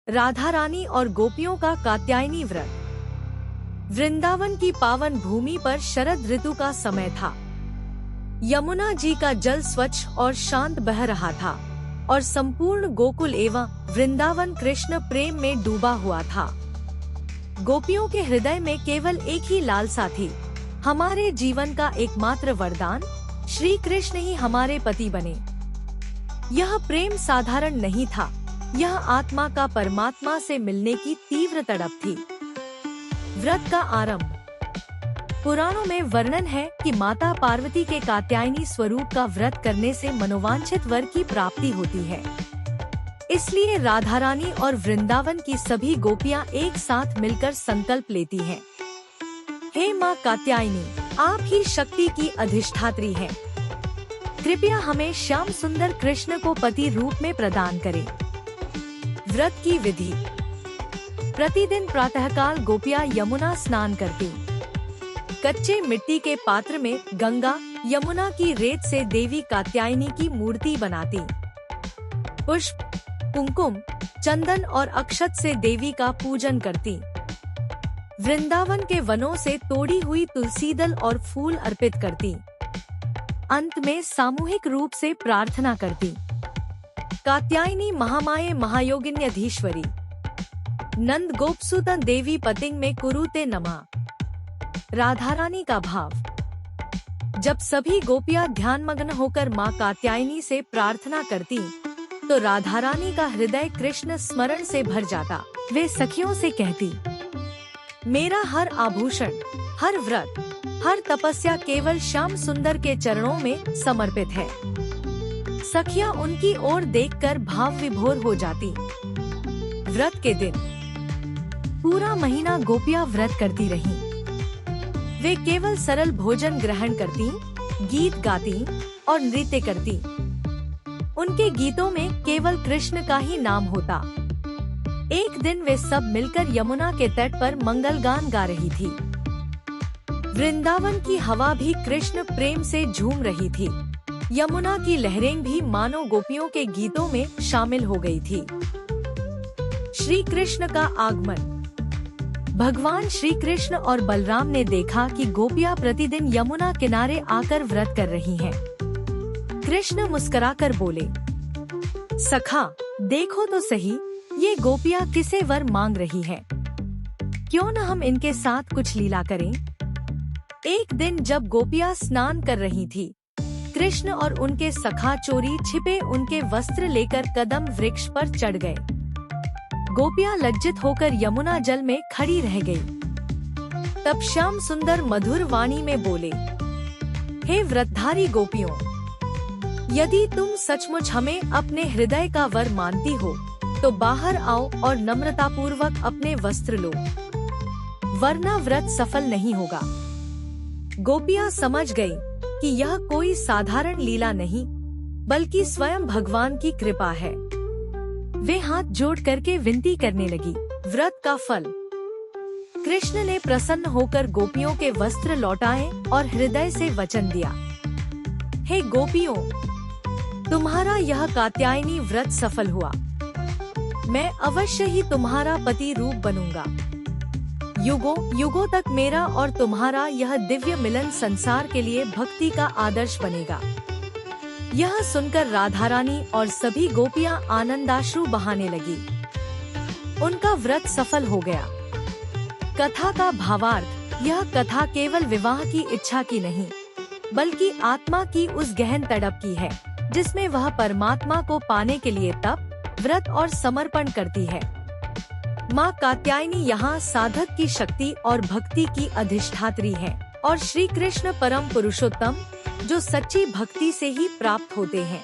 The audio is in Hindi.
राधा रानी और गोपियों का कात्यायनी व्रत। वृंदावन की पावन भूमि पर शरद ऋतु का समय था। यमुना जी का जल स्वच्छ और शांत बह रहा था और संपूर्ण गोकुल एवं वृंदावन कृष्ण प्रेम में डूबा हुआ था। गोपियों के हृदय में केवल एक ही लालसा थी, हमारे जीवन का एकमात्र वरदान श्री कृष्ण ही हमारे पति बने। यह प्रेम साधारण नहीं था, यह आत्मा का परमात्मा से मिलने की तीव्र तड़प थी। व्रत का आरंभ। पुराणों में वर्णन है कि माता पार्वती के कात्यायनी स्वरूप का व्रत करने से मनोवांछित वर की प्राप्ति होती है। इसलिए राधा रानी और वृंदावन की सभी गोपियां एक साथ मिलकर संकल्प लेती हैं। हे माँ कात्यायनी, आप ही शक्ति की अधिष्ठात्री हैं। कृपया हमें श्याम सुंदर कृष्ण को पति रूप में प्रदान करें। व्रत की विधि। प्रतिदिन प्रातःकाल गोपियां यमुना स्नान करती। कच्चे मिट्टी के पात्र में गंगा यमुना की रेत से देवी कात्यायनी की मूर्ति बनाती। पुष्प, कुमकुम, चंदन और अक्षत से देवी का पूजन करती। वृंदावन के वनों से तोड़ी हुई तुलसी दल और फूल अर्पित करती। अंत में सामूहिक रूप से प्रार्थना करती। कात्यायनी महामाये महायोगिन्यधीश्वरी नंद गोपसुत देवी पतिंग में कुरुते नमः। राधा रानी का भाव। जब सभी गोपियां ध्यानमग्न होकर मां कात्यायनी से प्रार्थना करती तो राधा रानी का हृदय कृष्ण स्मरण से भर जाता। वे सखियों से कहती, मेरा हर आभूषण, हर व्रत, हर तपस्या केवल श्याम सुंदर के चरणों में समर्पित है। सखियां उनकी ओर देखकर भाव विभोर हो जाती। व्रत के दिन। पूरा महीना गोपियां व्रत करती रहीं। वे केवल सरल भोजन ग्रहण करती, गीत गाती और नृत्य करती। उनके गीतों में केवल कृष्ण का ही नाम होता। एक दिन वे सब मिलकर यमुना के तट पर मंगल गान गा रही थी। वृंदावन की हवा भी कृष्ण प्रेम से झूम रही थी। यमुना की लहरें भी मानो गोपियों के गीतों में शामिल हो गई थी। श्री कृष्ण का आगमन। भगवान श्री कृष्ण और बलराम ने देखा कि गोपियां प्रतिदिन यमुना किनारे आकर व्रत कर रही हैं। कृष्ण मुस्कुराकर बोले, सखा, देखो तो सही, ये गोपियां किसे वर मांग रही हैं। क्यों न हम इनके साथ कुछ लीला करें। एक दिन जब गोपियां स्नान कर रही थी, कृष्ण और उनके सखा चोरी छिपे उनके वस्त्र लेकर कदम वृक्ष पर चढ़ गए। गोपियां लज्जित होकर यमुना जल में खड़ी रह गई। तब श्याम सुंदर मधुर वाणी में बोले, हे व्रतधारी गोपियों, यदि तुम सचमुच हमें अपने हृदय का वर मानती हो तो बाहर आओ और नम्रतापूर्वक अपने वस्त्र लो, वरना व्रत सफल नहीं होगा। गोपियां समझ गई कि यह कोई साधारण लीला नहीं, बल्कि स्वयं भगवान की कृपा है। वे हाथ जोड़ करके विनती करने लगी। व्रत का फल। कृष्ण ने प्रसन्न होकर गोपियों के वस्त्र लौटाए और हृदय से वचन दिया, हे गोपियों, तुम्हारा यह कात्यायनी व्रत सफल हुआ। मैं अवश्य ही तुम्हारा पति रूप बनूंगा। युगों युगों तक मेरा और तुम्हारा यह दिव्य मिलन संसार के लिए भक्ति का आदर्श बनेगा। यह सुनकर राधा रानी और सभी गोपियां आनंदाश्रु बहाने लगी। उनका व्रत सफल हो गया। कथा का भावार्थ। यह कथा केवल विवाह की इच्छा की नहीं, बल्कि आत्मा की उस गहन तड़प की है जिसमें वह परमात्मा को पाने के लिए तप, व्रत और समर्पण करती है। माँ कात्यायनी यहाँ साधक की शक्ति और भक्ति की अधिष्ठात्री है और श्री कृष्ण परम पुरुषोत्तम जो सच्ची भक्ति से ही प्राप्त होते हैं।